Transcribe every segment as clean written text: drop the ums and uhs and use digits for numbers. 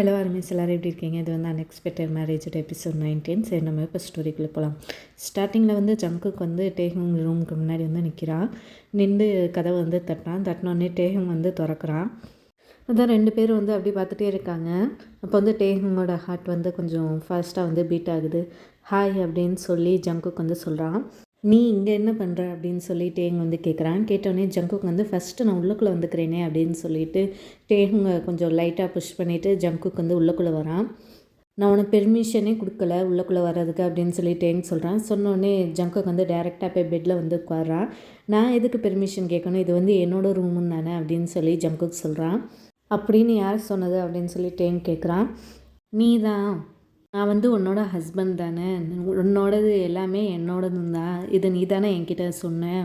Hello armies எல்லோரும் எப்படி இருக்கீங்க? இது வந்து அன்எக்ஸ்பெக்டட் மேரேஜோட எபிசோட் 19. சரி, நம்ம இப்போ ஸ்டோரிக்குள்ளே போகலாம். ஸ்டார்டிங்கில் வந்து ஜங்குக்கு வந்து டேஹுங் ரூமுக்கு முன்னாடி வந்து நிற்கிறான். நின்று கதவை வந்து தட்டினோடனே டேஹுங் வந்து திறக்கிறான். அதான் 2 பேரும் வந்து அப்படி பார்த்துட்டே இருக்காங்க. அப்போ வந்து டேஹுங்கோட ஹார்ட் வந்து கொஞ்சம் ஃபாஸ்ட்டாக வந்து பீட் ஆகுது. ஹாய் அப்படின்னு சொல்லி ஜங்குக்கு வந்து சொல்கிறான். நீ இங்கே என்ன பண்ணுற அப்படின்னு சொல்லி டேஹுங் வந்து கேட்குறான். கேட்டோடனே ஜங்குக்கு வந்து ஃபஸ்ட்டு நான் உள்ளுக்குள்ளே வந்துக்கிறேனே அப்படின்னு சொல்லிட்டு டேஹுங்க கொஞ்சம் லைட்டாக புஷ் பண்ணிவிட்டு ஜங்குக்கு வந்து உள்ளுக்குள்ளே வரான். நான் உனக்கு பெர்மிஷனே கொடுக்கல உள்ளுக்குள்ளே வர்றதுக்கு அப்படின்னு சொல்லி டேஹுங் சொல்கிறான். சொன்னோடனே ஜங்குக்கு வந்து டேரெக்டாக போய் பெட்டில் வந்து உட்கார்றான். நான் எதுக்கு பெர்மிஷன் கேட்கணும், இது வந்து என்னோடய ரூமுன்னு தானே அப்படின்னு சொல்லி ஜங்குக்கு சொல்கிறான். அப்படின்னு யார் சொன்னது அப்படின்னு சொல்லி டேஹுங் கேட்குறான். நீ தான். நான் வந்து உன்னோட ஹஸ்பண்ட் தானே, உன்னோடது எல்லாமே என்னோடது தான். இது நீ தானே என்கிட்ட சொன்ன.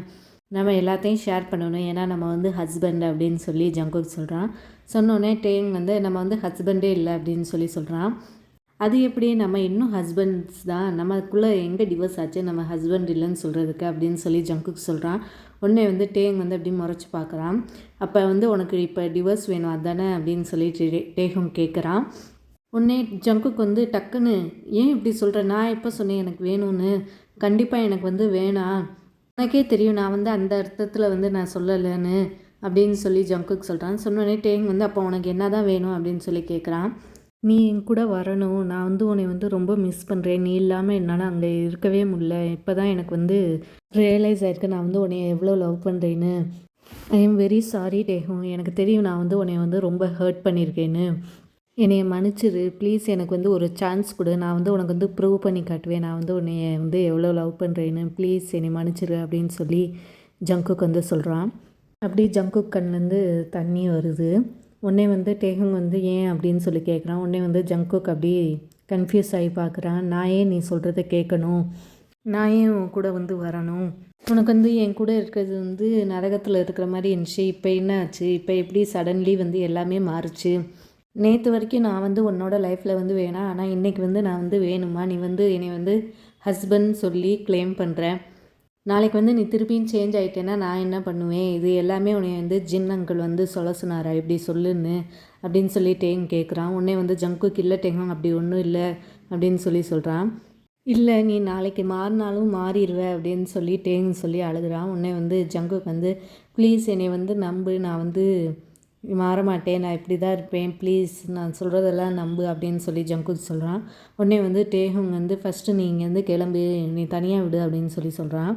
நம்ம எல்லாத்தையும் ஷேர் பண்ணணும், ஏன்னா நம்ம வந்து ஹஸ்பண்ட் அப்படின்னு சொல்லி ஜங்குக் சொல்கிறான். சொன்னோடனே டேங் வந்து நம்ம வந்து ஹஸ்பண்டே இல்லை அப்படின்னு சொல்லி சொல்கிறான். அது எப்படி, நம்ம இன்னும் ஹஸ்பண்ட்ஸ் தான், நமக்குள்ளே எங்கே டிவோர்ஸ் ஆச்சு, நம்ம ஹஸ்பண்ட் இல்லைன்னு சொல்கிறதுக்கு அப்படின்னு சொல்லி ஜங்குக் சொல்கிறான். உடனே வந்து டேங் வந்து அப்படி முறைச்சி பார்க்குறான். அப்போ வந்து உனக்கு இப்போ டிவோர்ஸ் வேணும் அதானே அப்படின்னு சொல்லி டேஹுங் கேட்குறான். உடனே ஜங்குக்கு வந்து டக்குன்னு ஏன் இப்படி சொல்கிற, நான் எப்போ சொன்னேன் எனக்கு வேணும்னு, கண்டிப்பாக எனக்கு வந்து வேணாம், உனக்கே தெரியும் நான் வந்து அந்த அர்த்தத்தில் வந்து நான் சொல்லலைன்னு அப்படின்னு சொல்லி ஜங்குக்கு சொல்கிறான். சொன்னோடனே டேங் வந்து அப்போ உனக்கு என்ன தான் வேணும் அப்படின்னு சொல்லி கேட்குறான். நீ என் கூட வரணும், நான் வந்து உன்னை வந்து ரொம்ப மிஸ் பண்ணுறேன், நீ இல்லாமல் என்னால் அங்கே இருக்கவே முடியல, இப்போ தான் எனக்கு வந்து ரியலைஸ் ஆகிருக்கு நான் வந்து உன்னை எவ்வளோ லவ் பண்ணுறேன்னு. ஐ எம் வெரி சாரி டேஹுங், எனக்கு தெரியும் நான் வந்து உன்னை வந்து ரொம்ப ஹர்ட் பண்ணியிருக்கேன்னு, என்னைய மன்னிச்சிரு ப்ளீஸ், எனக்கு வந்து ஒரு சான்ஸ் கொடு, நான் வந்து உனக்கு வந்து ப்ரூவ் பண்ணி காட்டுவேன் நான் வந்து உன்னைய வந்து எவ்வளோ லவ் பண்ணுறேன்னு, ப்ளீஸ் என்னை மன்னிச்சிரு அப்படின்னு சொல்லி ஜங்குக்கு வந்து சொல்கிறான். அப்படி ஜங்குக் கண்லேருந்து தண்ணி வருது. உடனே வந்து டேஹுங் வந்து ஏன் அப்படின்னு சொல்லி கேட்குறான். உடனே வந்து ஜங்குக் அப்படி கன்ஃபியூஸ் ஆகி பார்க்குறான். நான் ஏன் நீ சொல்கிறத கேட்கணும், நான் ஏன் உன் கூட வந்து வரணும், உனக்கு வந்து என் கூட இருக்கிறது வந்து நரகத்தில் இருக்கிற மாதிரி இருந்துச்சு, இப்போ என்ன ஆச்சு, இப்போ எப்படி சடன்லி வந்து எல்லாமே மாறுச்சு, நேற்று வரைக்கும் நான் வந்து உன்னோட லைஃப்பில் வந்து வேணாம், ஆனால் இன்றைக்கி வந்து நான் வந்து வேணுமா, நீ வந்து என்னை வந்து ஹஸ்பண்ட் சொல்லி கிளைம் பண்ணுறேன், நாளைக்கு வந்து நீ திருப்பியும் சேஞ்ச் ஆகிட்டேன்னா நான் என்ன பண்ணுவேன், இது எல்லாமே உன்னை வந்து ஜின் அங்கிள் வந்து சொல்ல சொன்னாரா இப்படி சொல்லுன்னு அப்படின்னு சொல்லி டேங் கேட்குறான். உடனே வந்து ஜங்குக்கு இல்லை டேங் அப்படி ஒன்றும் இல்லை அப்படின்னு சொல்லி சொல்கிறான். இல்லை நீ நாளைக்கு மாறினாலும் மாறிடுவ அப்படின்னு சொல்லி டேங் சொல்லி அழுகிறான். உடனே வந்து ஜங்குக்கு வந்து ப்ளீஸ் என்னை வந்து நம்பு, நான் வந்து மாற மாட்டேன், நான் இப்படி தான் இருப்பேன், ப்ளீஸ் நான் சொல்கிறதெல்லாம் நம்பு அப்படின்னு சொல்லி ஜங்குக் சொல்கிறான். உடனே வந்து டேஹுங் வந்து ஃபஸ்ட்டு நீ இங்கேருந்து கிளம்பு, நீ தனியாக விடு அப்படின்னு சொல்லி சொல்கிறான்.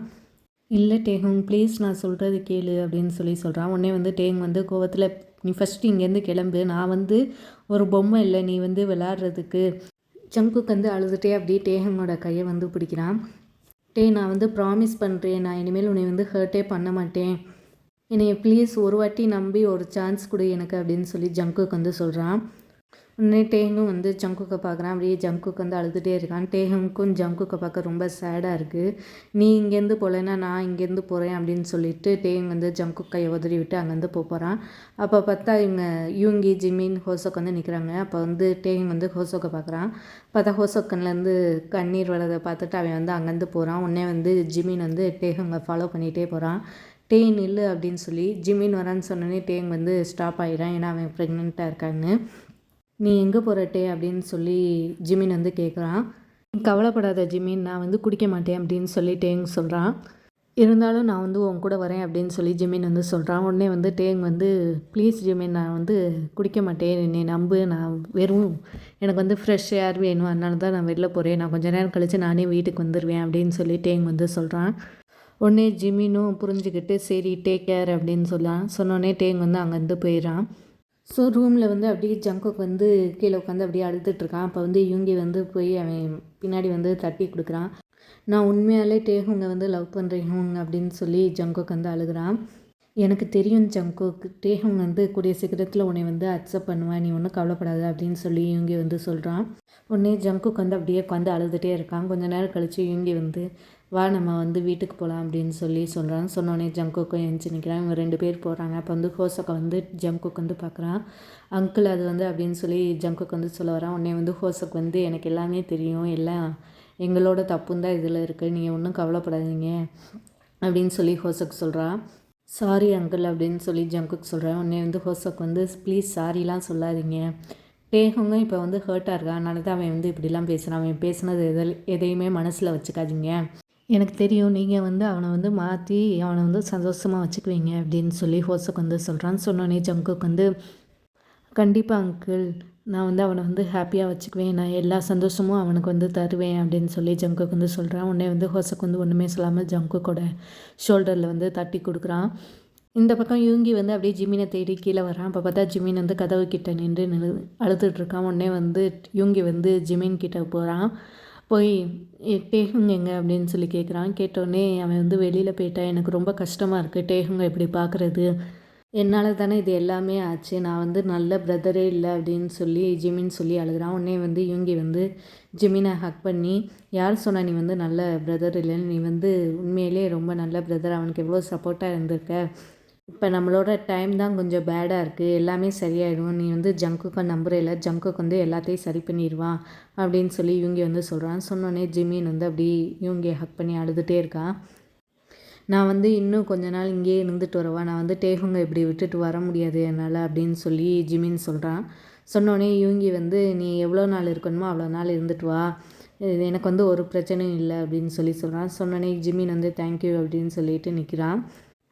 இல்லை டேஹுங் ப்ளீஸ் நான் சொல்கிறது கேளு அப்படின்னு சொல்லி சொல்கிறான். உடனே வந்து டேங் வந்து கோவத்தில் நீ ஃபஸ்ட்டு இங்கேருந்து கிளம்பு, நான் வந்து ஒரு பொம்மை இல்லை நீ வந்து விளையாடுறதுக்கு. ஜங்குக் வந்து அழுதுகிட்டே அப்படியே டேஹுங்கோட கையை வந்து பிடிக்கிறான். நான் வந்து ப்ராமிஸ் பண்ணுறேன், நான் இனிமேல் உன்னை வந்து ஹர்ட்டே பண்ண மாட்டேன், என்னைய ப்ளீஸ் ஒரு வாட்டி நம்பி ஒரு சான்ஸ் கொடு எனக்கு அப்படின்னு சொல்லி ஜங்குக்கு வந்து சொல்கிறான். உடனே டேங்கும் வந்து ஜங்குக்கை பார்க்குறான். அப்படியே ஜங்குக்கு வந்து அழுதுகிட்டே இருக்கான். டேஹுங்க்கும் ஜங்குக்கை பார்க்க ரொம்ப சேடாக இருக்குது. நீ இங்கேருந்து போகலன்னா நான் இங்கேருந்து போகிறேன் அப்படின்னு சொல்லிட்டு டேங் வந்து ஜங்குக் கையை உதறி விட்டு அங்கேருந்து போகிறான். அப்போ பார்த்தா இவங்க யூங்கி ஜிமின் ஹோசோக் வந்து நிற்கிறாங்க. அப்போ வந்து டேங் வந்து ஹோசோக்கை பார்க்குறான். பார்த்தா ஹோசோக்கன்லேருந்து கண்ணீர் வரதை பார்த்துட்டு அவன் வந்து அங்கேருந்து போகிறான். உடனே வந்து ஜிமின் வந்து டேஹுங்கை ஃபாலோ பண்ணிகிட்டே போகிறான். டேங் இல்லை அப்படின்னு சொல்லி ஜிமின் வரான்னு சொன்னோன்னே டேங் வந்து ஸ்டாப் ஆகிடான், ஏன்னா அவன் ப்ரெக்னெண்ட்டாக இருக்கான்னு. நீ எங்கே போகிற டே அப்படின்னு சொல்லி ஜிமின் வந்து கேட்குறான். நீ கவலைப்படாத ஜிமின், நான் வந்து குடிக்க மாட்டேன் அப்படின்னு சொல்லி டேங் சொல்கிறான். இருந்தாலும் நான் வந்து உன் கூட வரேன் அப்படின்னு சொல்லி ஜிமின் வந்து சொல்கிறான். உடனே வந்து டேங் வந்து ப்ளீஸ் ஜிமின், நான் வந்து குடிக்க மாட்டேன், என்னை நம்பு, நான் வெறும் எனக்கு வந்து ஃப்ரெஷ் ஏர் வேணும், அதனால தான் நான் வெளில போகிறேன், நான் கொஞ்சம் நேரம் கழித்து நானே வீட்டுக்கு வந்துடுவேன் அப்படின்னு சொல்லி டேங் வந்து சொல்கிறான். உடனே ஜிமினும் புரிஞ்சுக்கிட்டு சரி டேக் கேர் அப்படின்னு சொன்னோடனே டேங் வந்து அங்கேருந்து போயிடறான். ஸோ ரூமில் வந்து அப்படியே ஜங்குக் வந்து கீழே உட்காந்து அப்படியே அழுதுட்டுருக்கான். அப்போ வந்து யூங்கி வந்து போய் அவன் பின்னாடி வந்து தட்டி கொடுக்குறான். நான் உண்மையாலே டேஹுங்க வந்து லவ் பண்ணுறேன் அப்படின்னு சொல்லி ஜங்குக் வந்து அழுகிறான். எனக்கு தெரியும் ஜங்குக், டேஹுங் வந்து கூடிய சீக்கிரத்தில் உன்னை வந்து அக்செப்ட் பண்ணுவேன், நீ ஒன்றும் கவலைப்படாது அப்படின்னு சொல்லி யூங்கி வந்து சொல்கிறான். உடனே ஜங்குக் வந்து அப்படியே உட்காந்து அழுதுகிட்டே இருக்கான். கொஞ்சம் நேரம் கழித்து யூங்கி வந்து வா நம்ம வந்து வீட்டுக்கு போகலாம் அப்படின்னு சொல்லி சொல்கிறான். சொன்னோடனே ஜங்குக்கும் எழுந்துச்சி நிற்கிறான். இவங்க 2 பேர் போகிறாங்க. அப்போ வந்து ஹோசோக்கை வந்து ஜங்குக் வந்து பார்க்குறான். அங்கிள் அது வந்து அப்படின்னு சொல்லி ஜங்குக் வந்து சொல்ல வரான். உடனே வந்து ஹோசோக் வந்து எனக்கு எல்லாமே தெரியும், எல்லாம் எங்களோட தப்புன்னு தான் இதில் இருக்குது, நீங்கள் ஒன்றும் கவலைப்படாதீங்க அப்படின்னு சொல்லி ஹோசோக் சொல்கிறான். சாரி அங்கிள் அப்படின்னு சொல்லி ஜங்குக் சொல்கிறேன். உடனே வந்து ஹோசோக் வந்து ப்ளீஸ் சாரிலாம் சொல்லாதீங்க, டேஹுங்க இப்போ வந்து ஹர்ட்டாக இருக்கான், அதனால தான் அவன் வந்து இப்படிலாம் பேசுகிறான். அவன் பேசுனது எதையுமே மனசில் வச்சுக்காதீங்க. எனக்கு தெரியும் நீங்கள் வந்து அவனை வந்து மாற்றி அவனை வந்து சந்தோஷமாக வச்சுக்குவீங்க அப்படின்னு சொல்லி ஹோசக் வந்து சொல்கிறான்னு. சொன்னோடனே ஜங்குக்கு வந்து கண்டிப்பாக அங்கிள், நான் வந்து அவனை வந்து ஹாப்பியாக வச்சுக்குவேன், நான் எல்லா சந்தோஷமும் அவனுக்கு வந்து தருவேன் அப்படின்னு சொல்லி ஜங்குக்கு வந்து சொல்கிறான். உடனே வந்து ஹோசக் வந்து ஒன்றுமே சொல்லாமல் ஜங்குக்கோட ஷோல்டரில் வந்து தட்டி கொடுக்குறான். இந்த பக்கம் யூங்கி வந்து அப்படியே ஜிமினை தேடி கீழே வரான். அப்போ பார்த்தா ஜிமின் வந்து கதவு கிட்ட நின்று அழுதுட்ருக்கான். உடனே வந்து யூங்கி வந்து ஜிமின் கிட்ட போகிறான். போய் டேஹுங் எங்கே அப்படின்னு சொல்லி கேட்குறான். கேட்டோடனே அவன் வந்து வெளியில் போயிட்டான், எனக்கு ரொம்ப கஷ்டமாக இருக்குது டேஹுங்க இப்படி பார்க்குறது, என்னால் தானே இது எல்லாமே ஆச்சு, நான் வந்து நல்ல பிரதரே இல்லை அப்படின்னு சொல்லி ஜிமின் சொல்லி அழுகிறான். உடனே வந்து யூங்கி வந்து ஜிமினை ஹக் பண்ணி, யார் சொன்னா நீ வந்து நல்ல பிரதர் இல்லைன்னு, நீ வந்து உண்மையிலே ரொம்ப நல்ல பிரதர், அவனுக்கு எவ்வளோ சப்போர்ட்டாக இருந்திருக்க, இப்போ நம்மளோட டைம் தான் கொஞ்சம் பேடாக இருக்குது, எல்லாமே சரியாயிடும், நீ வந்து ஜங்குக்கை நம்புறேல, ஜங்குக்கு வந்து எல்லாத்தையும் சரி பண்ணிடுவான் அப்படின்னு சொல்லி யூங்கி வந்து சொல்கிறான். சொன்னோடனே ஜிமின் வந்து அப்படி யூங்கியை ஹக் பண்ணி அழுதுகிட்டே இருக்கான். நான் வந்து இன்னும் கொஞ்ச நாள் இங்கேயே இருந்துட்டு வரவா, நான் வந்து டேஹுங்க இப்படி விட்டுட்டு வர முடியாது என்னால் அப்படின்னு சொல்லி ஜிமின் சொல்கிறான். சொன்னோடனே யூங்கி வந்து நீ எவ்வளோ நாள் இருக்கணுமோ அவ்வளோ நாள் இருந்துட்டு வா, எனக்கு வந்து ஒரு பிரச்சனையும் இல்லை அப்படின்னு சொல்லி சொல்கிறான். சொன்னோடனே ஜிமின் வந்து தேங்க்யூ அப்படின்னு சொல்லிட்டு நிற்கிறான்.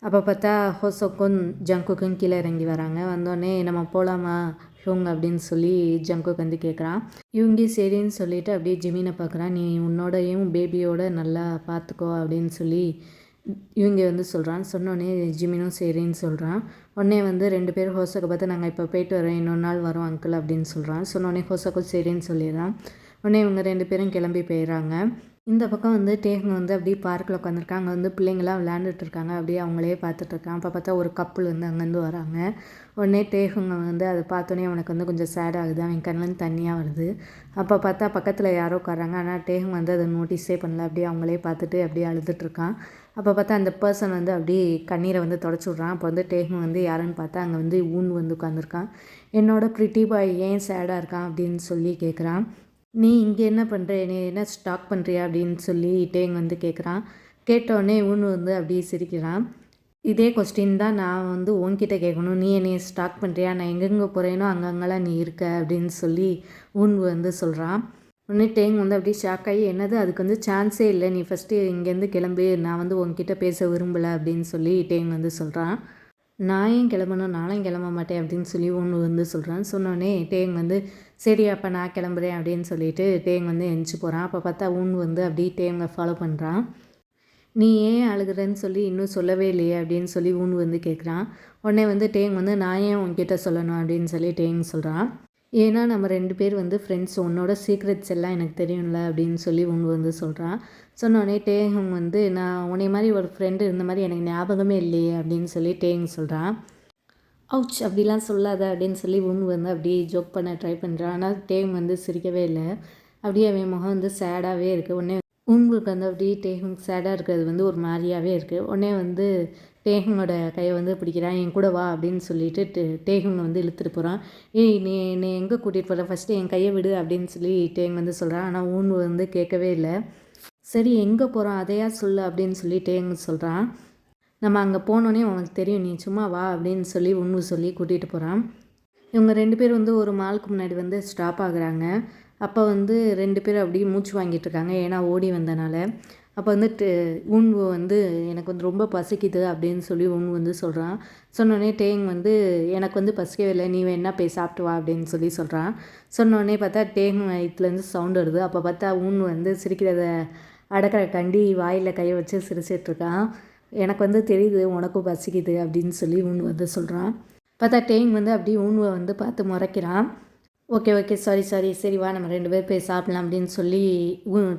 அப்போ பார்த்தா ஹோசோக்கும் ஜங்குக்கும் கீழே இறங்கி வராங்க. வந்தோடனே நம்ம போகலாமா ஹோங் அப்படின்னு சொல்லி ஜங்குக்கு வந்து கேட்குறான். யூங்கி சரின்னு சொல்லிவிட்டு அப்படியே ஜிமினை பார்க்குறான். நீ உன்னோடையும் பேபியோட நல்லா பார்த்துக்கோ அப்படின்னு சொல்லி இவங்க வந்து சொல்கிறான். சொன்னோடனே ஜிமினும் சரின்னு சொல்கிறான். உடனே வந்து 2 பேரும் ஹோசோக்கை பார்த்து நாங்கள் இப்போ போயிட்டு வரோம், இன்னொரு நாள் வரோம் அங்கிள் அப்படின்னு சொல்கிறான். சொன்னோடனே ஹோசோக்கும் சரின்னு சொல்லிடுறான். உடனே இவங்க 2 பேரும் கிளம்பி போயிடுறாங்க. இந்த பக்கம் வந்து டேஹுங் வந்து அப்படியே பார்க்கில் உட்காந்துருக்காங்க. அங்கே வந்து பிள்ளைங்களாம் விளையாண்டுட்டு இருக்காங்க. அப்படியே அவங்களே பார்த்துட்ருக்கான். அப்போ பார்த்தா ஒரு கப்புள் வந்து அங்கேருந்து வராங்க. உடனே டேஹுங் வந்து அதை பார்த்தோன்னே அவனுக்கு வந்து கொஞ்சம் சேட் ஆகுது, அவன் கண்ணிலேருந்து தண்ணியாக வருது. அப்போ பார்த்தா பக்கத்தில் யாரோ உட்காராங்க. ஆனால் டேஹுங் வந்து அதை நோட்டீஸே பண்ணல, அப்படியே அவங்களே பார்த்துட்டு அப்படியே அழுதுட்ருக்கான். அப்போ பார்த்தா அந்த பர்சன் வந்து அப்படியே கண்ணீரை வந்து தொடச்சி விட்றான். அப்போ வந்து டேஹுங் வந்து யாருன்னு பார்த்தா அங்கே வந்து ஊன் வந்து உட்காந்துருக்கான். என்னோட ப்ரிட்டி பாய் ஏன் சேடாக இருக்கான் அப்படின்னு சொல்லி கேட்குறான். நீ இங்கே என்ன பண்ணுற, நீ என்ன ஸ்டாக் பண்ணுறியா அப்படின்னு சொல்லி டேங் வந்து கேட்குறான். கேட்டோடனே ஊன் வந்து அப்படியே சிரிக்கிறான். இதே கொஸ்டின் தான் நான் வந்து உன்கிட்ட கேட்கணும், நீ என்னை ஸ்டாக் பண்ணுறியா, நான் எங்கெங்கே போகிறேனோ அங்கங்கெல்லாம் நீ இருக்க அப்படின்னு சொல்லி ஊன் வந்து சொல்கிறான். உடனே டேங் வந்து அப்படியே ஷாக் ஆகி, என்னது அதுக்கு வந்து சான்ஸே இல்லை, நீ ஃபஸ்ட்டு இங்கேருந்து கிளம்பு, நான் வந்து உன்கிட்ட பேச விரும்பலை அப்படின்னு சொல்லி டேங் வந்து சொல்கிறான். நான் ஏன் கிளம்பணும், நானும் கிளம்ப மாட்டேன் அப்படின்னு சொல்லி ஒன்று வந்து சொல்கிறான். சொன்னோடனே டேங் வந்து சரி அப்போ நான் கிளம்புறேன் அப்படின்னு சொல்லிட்டு டேங் வந்து எந்திச்சு போகிறான். அப்போ பார்த்தா ஊன் வந்து அப்படியே டேங்கை ஃபாலோ பண்ணுறான். நீ ஏன் அழுகுறன்னு சொல்லி இன்னும் சொல்லவே இல்லையே அப்படின்னு சொல்லி ஊன் வந்து கேட்குறான். உடனே வந்து டேங் வந்து நான் ஏன் உன்கிட்ட சொல்லணும் அப்படின்னு சொல்லி டேங் சொல்கிறான். ஏன்னா நம்ம 2 பேர் வந்து ஃப்ரெண்ட்ஸ், உன்னோட சீக்ரெட்ஸ் எல்லாம் எனக்கு தெரியும்ல அப்படின்னு சொல்லி ஒன்று வந்து சொல்கிறான். சொன்னோடனே டேஹுங் வந்து நான் உன்னை மாதிரி ஒரு ஃப்ரெண்டு இருந்த மாதிரி எனக்கு ஞாபகமே இல்லையே அப்படின்னு சொல்லி டேங் சொல்கிறான். அவுச் அப்படிலாம் சொல்லாத அப்படின்னு சொல்லி ஒன்று வந்து அப்படியே ஜோக் பண்ண ட்ரை பண்ணுறான். ஆனால் டேங் வந்து சிரிக்கவே இல்லை. அப்படியே அவன் முகம் வந்து சேடாகவே இருக்குது. உடனே உங்களுக்கு வந்து அப்படியே டேஹுங் சேடாக இருக்கிறது வந்து ஒரு மாதிரியாகவே இருக்குது. உடனே வந்து டேஹுங்கோட கையை வந்து பிடிக்கிறான். என் கூட வா அப்படின்னு சொல்லிட்டு டேஹுங் வந்து இழுத்துட்டு போகிறான். ஏய் நீ என்னை எங்கே கூட்டிகிட்டு போகிற, ஃபஸ்ட்டு என் கையை விடு அப்படின்னு சொல்லி டேங் வந்து சொல்கிறான். ஆனால் ஊன் வந்து கேட்கவே இல்லை. சரி எங்கே போகிறோம் அதையா சொல்லு அப்படின்னு சொல்லி டேங் சொல்கிறான். நம்ம அங்கே போனோன்னே உனக்கு தெரியும், நீ சும்மா வா அப்படின்னு சொல்லி ஒன்று சொல்லி கூட்டிகிட்டு போகிறான். இவங்க 2 பேர் வந்து ஒரு மாலுக்கு முன்னாடி வந்து ஸ்டாப் ஆகுறாங்க. அப்போ வந்து 2 பேரும் அப்படியே மூச்சு வாங்கிட்டு இருக்காங்க, ஏன்னா ஓடி வந்தனால. அப்போ வந்து ஊன்வு வந்து எனக்கு வந்து ரொம்ப பசிக்குது அப்படின்னு சொல்லி ஊன் வந்து சொல்கிறான். சொன்னோடனே டேங் வந்து எனக்கு வந்து பசிக்கவே இல்லை, நீ வேணா போய் சாப்பிட்டு வா அப்படின்னு சொல்லி சொல்கிறான். சொன்னோடனே பார்த்தா டேங் வயிற்றுலேருந்து சவுண்ட் வருது. அப்போ பார்த்தா ஊன் வந்து சிரிக்கிறத அடக்கிற கண்டி வாயில் கையை வச்சு சிரிச்சிட்ருக்கான். எனக்கு வந்து தெரியுது உனக்கும் பசிக்குது அப்படின்னு சொல்லி ஊன் வந்து சொல்கிறான். பார்த்தா டேங் வந்து அப்படியே ஊன்வை வந்து பார்த்து முறைக்கிறான். ஓகே சாரி சரி வா நம்ம 2 பேர் போய் சாப்பிட்லாம் அப்படின்னு சொல்லி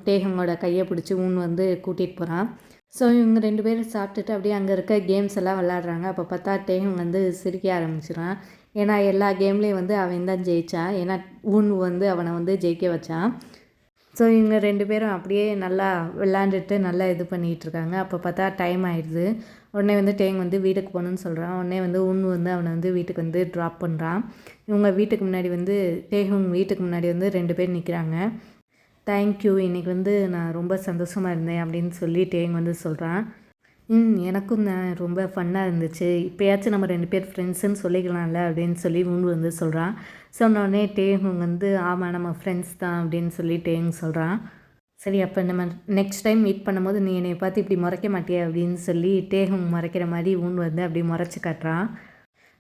டேஹங்கோட கையை பிடிச்சி ஊன் வந்து கூட்டிகிட்டு போகிறான். ஸோ இவங்க 2 பேரும் சாப்பிட்டுட்டு அப்படியே அங்கே இருக்க கேம்ஸ் எல்லாம் விளாட்றாங்க. அப்போ பார்த்தா டேஹங் வந்து சிரிக்க ஆரம்பிச்சிடான். ஏன்னா எல்லா கேம்லேயும் வந்து அவன் தான் ஜெயித்தான், ஏன்னா ஊன் வந்து அவனை வந்து ஜெயிக்க வச்சான். ஸோ இவங்க 2 பேரும் அப்படியே நல்லா விளாண்டுட்டு நல்லா இது பண்ணிகிட்ருக்காங்க. அப்போ பார்த்தா டைம் ஆயிடுது. உடனே வந்து டேங் வந்து வீட்டுக்கு போகணுன்னு சொல்கிறான். உடனே வந்து ஊன் வந்து அவனை வந்து வீட்டுக்கு வந்து ட்ராப் பண்ணுறான். இவங்க வீட்டுக்கு முன்னாடி வந்து டேஹுங் வீட்டுக்கு முன்னாடி வந்து 2 பேர் நிற்கிறாங்க. தேங்க்யூ, இன்றைக்கி வந்து நான் ரொம்ப சந்தோஷமாக இருந்தேன் அப்படின்னு சொல்லி டேங் வந்து சொல்கிறான். எனக்கும் நான் ரொம்ப ஃபன்னாக இருந்துச்சு, இப்போயாச்சும் நம்ம 2 பேர் ஃப்ரெண்ட்ஸுன்னு சொல்லிக்கலாம்ல அப்படின்னு சொல்லி ஊன் வந்து சொல்கிறான். சொன்னோடனே டேஹுங் வந்து ஆமாம் நம்ம ஃப்ரெண்ட்ஸ் தான் அப்படின்னு சொல்லி டேஹுங் சொல்கிறான். சரி அப்போ நம்ம நெக்ஸ்ட் டைம் மீட் பண்ணும்போது நீ என்னை பார்த்து இப்படி முறைக்க மாட்டியா அப்படின்னு சொல்லி டேஹுங் முறைக்கிற மாதிரி ஊன் வந்து அப்படி முறைச்சி காட்டுறான்.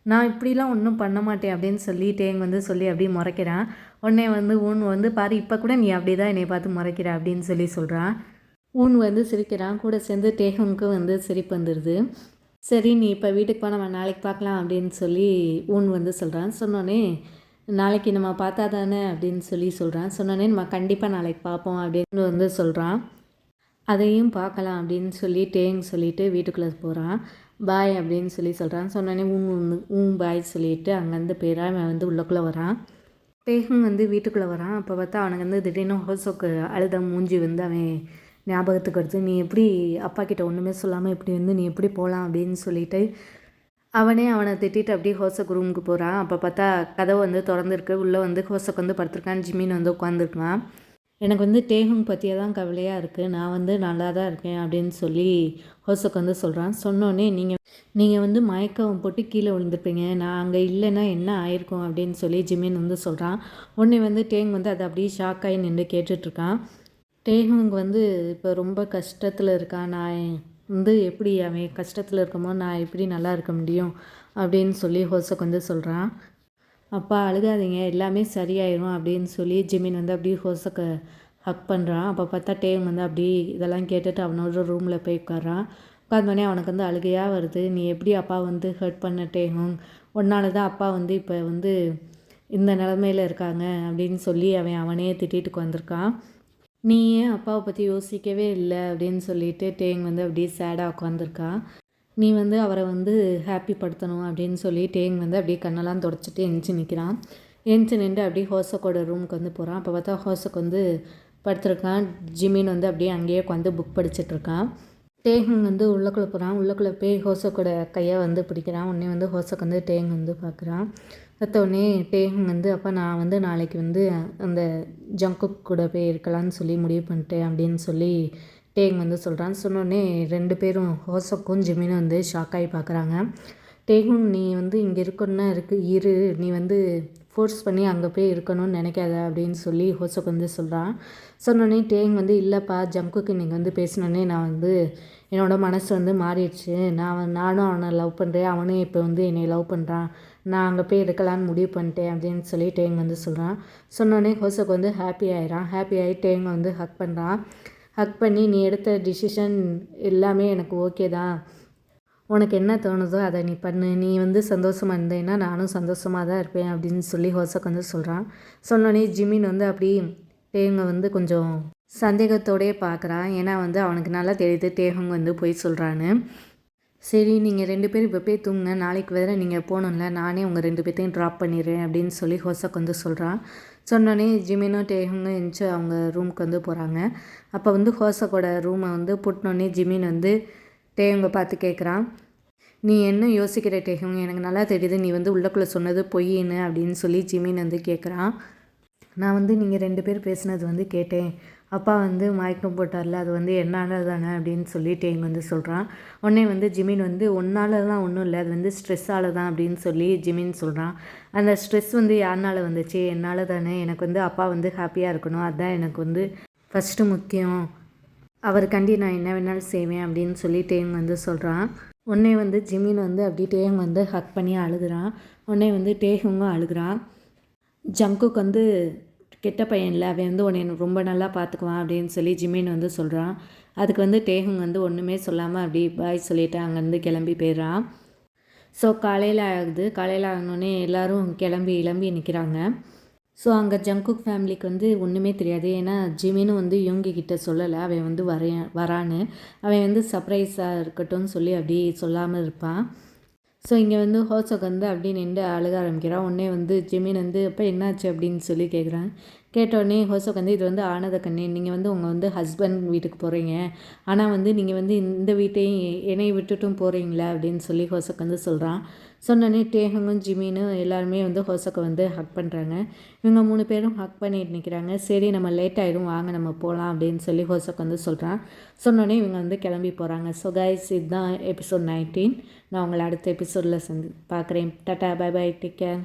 நான் இப்படிலாம் ஒன்றும் பண்ண மாட்டேன் அப்படின்னு சொல்லி டேங் வந்து சொல்லி அப்படியே முறைக்கிறான். உடனே வந்து ஊன் வந்து பாரு இப்போ கூட நீ அப்படி தான் என்னை பார்த்து முறைக்கிற அப்படின்னு சொல்லி சொல்கிறான். ஊன் வந்து சிரிக்கிறான். கூட சேர்ந்து டேஹுங்க்கு வந்து சிரிப்பு வந்துடுது. சரி நீ இப்போ வீட்டுக்கு போனால் நம்ம நாளைக்கு பார்க்கலாம் அப்படின்னு சொல்லி ஊன் வந்து சொல்கிறான். சொன்னோடனே நாளைக்கு நம்ம பார்த்தா தானே அப்படின்னு சொல்லி சொல்கிறான். சொன்னோடனே நம்ம கண்டிப்பாக நாளைக்கு பார்ப்போம் அப்படின்னு வந்து சொல்கிறான். அதையும் பார்க்கலாம் அப்படின்னு சொல்லி டேங் சொல்லிவிட்டு வீட்டுக்குள்ளே போகிறான். பாய் அப்படின்னு சொல்லி சொல்கிறான். சொன்னோடனே பாய் சொல்லிவிட்டு அங்கேருந்து போயிடறான். அவன் வந்து உள்ளக்குள்ளே வரான். டேஹுங் வந்து வீட்டுக்குள்ளே வரான். அப்போ பார்த்தா அவனுக்கு வந்து திடீர்னு ஹோசோக்கு அழுத மூஞ்சி வந்து அவன் ஞாபகத்துக்கு வருது. நீ எப்படி அப்பா கிட்ட ஒன்றுமே சொல்லாமல் இப்படி வந்து நீ எப்படி போகலாம் அப்படின்னு சொல்லிட்டு அவனை திட்டிட்டு அப்படியே ஹோசோக் ரூமுக்கு போகிறான். அப்போ பார்த்தா கதவு வந்து திறந்துருக்கு. உள்ளே வந்து ஹோசோக் வந்து படுத்துருக்கான். ஜிமின் வந்து உட்காந்துருக்கான். எனக்கு வந்து டேஹுங் பற்றியே தான் கவலையாக இருக்குது. நான் வந்து நல்லா தான் இருக்கேன் அப்படின்னு சொல்லி ஹோசோக் வந்து சொல்கிறான். சொன்னோடனே நீங்கள் வந்து மயக்கம் போட்டு கீழே விழுந்துருப்பீங்க. நான் அங்கே இல்லைன்னா என்ன ஆயிருக்கும் அப்படின்னு சொல்லி ஜிமின் வந்து சொல்கிறான். உடனே வந்து டேங் வந்து அதை அப்படியே ஷாக்காகி நின்று கேட்டுட்ருக்கான். டேஹுங் வந்து இப்போ ரொம்ப கஷ்டத்தில் இருக்கான். நான் வந்து எப்படி அவன் கஷ்டத்தில் இருக்கும்போது நான் எப்படி நல்லா இருக்க முடியும் அப்படின்னு சொல்லி ஹோசோக் வந்து சொல்கிறான். அப்பா அழுகாதீங்க எல்லாமே சரியாயிடும் அப்படின்னு சொல்லி ஜிமின் வந்து அப்படியே ஹோசோக்கை ஹக் பண்ணுறான். அப்போ பார்த்தா டேங் வந்து அப்படி இதெல்லாம் கேட்டுட்டு அவனோட ரூமில் போய் உட்காரான். உட்காந்தோடனே அவனுக்கு வந்து அழுகையாக வருது. நீ எப்படி அப்பா வந்து ஹர்ட் பண்ண டேஹுங், உன்னால தான் அப்பா வந்து இப்போ வந்து இந்த நிலமையில் இருக்காங்க அப்படின்னு சொல்லி அவனே திட்டிட்டு வந்திருக்கான். நீ ஏன் அப்பாவை பற்றி யோசிக்கவே இல்லை அப்படின்னு சொல்லிட்டு டேங் வந்து அப்படியே சேடாக உட்காந்துருக்கான். நீ வந்து அவரை வந்து ஹாப்பி படுத்தணும் அப்படின்னு சொல்லி டேங் வந்து அப்படியே கண்ணெல்லாம் தொடச்சிட்டு எந்திச்சு நிற்கிறான். எந்திச்சு நின்று அப்படியே ஹோசோக்கோட ரூமுக்கு வந்து போகிறான். அப்போ பார்த்தா ஹோசோக் வந்து படுத்துருக்கான். ஜிமின் வந்து அப்படியே அங்கேயே உட்காந்து புக் படிச்சுட்ருக்கான். டேங் வந்து உள்ளக்குள்ளே போகிறான். உள்ளக்குள்ளே போய் ஹோசோக்கோட கையை வந்து பிடிக்கிறான். உடனே வந்து ஹோசோக் வந்து டேங் வந்து பார்க்குறான். உடனே டேங் வந்து அப்போ நான் வந்து நாளைக்கு வந்து அந்த ஜங்குக் கூட போய் இருக்கலான்னு சொல்லி முடிவு பண்ணிட்டேன் அப்படின்னு சொல்லி டேங் வந்து சொல்கிறான். சொன்னோடனே 2 பேரும் ஹோசோக்கும் ஜிமினும் வந்து ஷாக்காகி பார்க்குறாங்க. டேகும் நீ வந்து இங்கே இருக்கணும்னா இரு, நீ வந்து ஃபோர்ஸ் பண்ணி அங்கே போய் இருக்கணும்னு நினைக்காத அப்படின்னு சொல்லி ஹோசோக் வந்து சொல்கிறான். சொன்னோடனே டேங் வந்து இல்லைப்பா ஜங்குக்கு நீங்கள் வந்து பேசினோடனே நான் வந்து என்னோடய மனசு வந்து மாறிடுச்சு. நானும் அவனை லவ் பண்ணுறேன், அவனும் இப்போ வந்து என்னை லவ் பண்ணுறான், நான் அங்கே போய் இருக்கலான்னு முடிவு பண்ணிட்டேன் அப்படின்னு சொல்லி டேங் வந்து சொல்கிறான். சொன்னோடனே ஹோசோக் வந்து ஹாப்பி ஆகி டேங் வந்து ஹக் பண்ணுறான். ஹக் பண்ணி நீ எடுத்த டிசிஷன் எல்லாமே எனக்கு ஓகே தான், உனக்கு என்ன தோணுதோ அதை நீ பண்ணு, நீ வந்து சந்தோஷமாக இருந்தேன்னா நானும் சந்தோஷமாக தான் இருப்பேன் அப்படின்னு சொல்லி ஹோசோக் வந்து சொல்கிறான். சொன்னோடனே ஜிமின் வந்து அப்படி டேங்கை வந்து கொஞ்சம் சந்தேகத்தோடையே பார்க்குறான். ஏன்னா வந்து அவனுக்கு நல்லா தெரியுது டேஹுங் வந்து போய் சொல்கிறான்னு. சரி நீங்கள் 2 பேரும் இப்போ போய் தூங்குங்க, நாளைக்கு வேறு நீங்கள் போகணும்ல, நானே உங்கள் 2 பேர்த்தையும் ட்ராப் பண்ணிடுறேன் அப்படின்னு சொல்லி ஹோசோக் வந்து சொல்கிறான். சொன்னோடனே ஜிமினும் டேஹுங்கும் எழுந்துச்சு அவங்க ரூமுக்கு வந்து போகிறாங்க. அப்போ வந்து ஹோசோக்கோட ரூமை வந்து பூட்டினோடனே ஜிமின் வந்து டேஹுங்கை பார்த்து கேட்குறான். நீ என்ன யோசிக்கிற டேஹுங், எனக்கு நல்லா தெரியுது நீ வந்து உள்ளக்குள்ளே சொன்னது பொய்யின்னு அப்படின்னு சொல்லி ஜிமின் வந்து கேட்குறான். நான் வந்து நீங்கள் 2 பேர் பேசுனது வந்து கேட்டேன், அப்பா வந்து மயக்கம் போட்டார்ல அது வந்து என்னால் தானே அப்படின்னு சொல்லி டேங் வந்து சொல்கிறான். உடனே வந்து ஜிமின் வந்து உன்னாலலாம் ஒன்றும் இல்லை, அது வந்து ஸ்ட்ரெஸ்ஸால் தான் அப்படின்னு சொல்லி ஜிமின் சொல்கிறான். அந்த ஸ்ட்ரெஸ் வந்து யாருனால வந்துச்சு, என்னால் தானே, எனக்கு வந்து அப்பா வந்து ஹாப்பியாக இருக்கணும், அதுதான் எனக்கு வந்து ஃபஸ்ட்டு முக்கியம், அவருக்காண்டி நான் என்ன வேணாலும் செய்வேன் அப்படின்னு சொல்லி டேங் வந்து சொல்கிறான். உடனே வந்து ஜிமின் வந்து அப்படி டேங் வந்து ஹக் பண்ணி அழுகுறான். உடனே வந்து டேஹுங்கும் அழுகுறான். ஜங்குக்கு வந்து கெட்ட பையன் இல்லை, அவன் வந்து உன்னை ரொம்ப நல்லா பார்த்துக்குவான் அப்படின்னு சொல்லி ஜிமின் வந்து சொல்கிறான். அதுக்கு வந்து டேஹுங் வந்து ஒன்றுமே சொல்லாமல் அப்படி பாய் சொல்லிவிட்டு அங்கேருந்து கிளம்பி போயிடுறான். ஸோ காலையில் ஆகுது. காலையில் ஆகினோடனே எல்லோரும் கிளம்பி நிற்கிறாங்க. ஸோ அங்கே ஜங்குக் ஃபேமிலிக்கு வந்து ஒன்றுமே தெரியாது. ஏன்னா ஜிமினும் வந்து யோங்கிக்கிட்ட சொல்லலை அவன் வந்து வரான்னு. அவன் வந்து சர்ப்ரைஸாக இருக்கட்டும்னு சொல்லி அப்படி சொல்லாமல் இருப்பான். ஸோ இங்கே வந்து ஹோசோக் வந்து அப்படி நின்று அழுக ஆரம்பிக்கிறான். உடனே வந்து ஜிமின் வந்து அப்போ என்னாச்சு அப்படின்னு சொல்லி கேட்குறான். கேட்டோடனே ஹோசோக் வந்து இது வந்து ஆனத கண்ணே, நீங்கள் வந்து உங்கள் வந்து ஹஸ்பண்ட் வீட்டுக்கு போகிறீங்க, ஆனால் வந்து நீங்கள் வந்து இந்த வீட்டையும் என்னை விட்டுட்டும் போகிறீங்களா அப்படின்னு சொல்லி ஹோசோக் வந்து சொல்கிறான். சொன்னோடனே டேஹுங்கும் ஜிமினும் எல்லாருமே வந்து ஹோசோக்கை வந்து ஹக் பண்ணுறாங்க. இவங்க 3 பேரும் ஹக் பண்ணிட்டு நிற்கிறாங்க. சரி நம்ம லேட் ஆகிடும், வாங்க நம்ம போகலாம் அப்படின்னு சொல்லி ஹோசோக் வந்து சொல்கிறான். சொன்னோடனே இவங்க வந்து கிளம்பி போகிறாங்க. ஸோ கைஸ் இதுதான் எபிசோட் 19. நான் உங்களை அடுத்த எபிசோடில் பார்க்குறேன். Tata, bye bye, take care.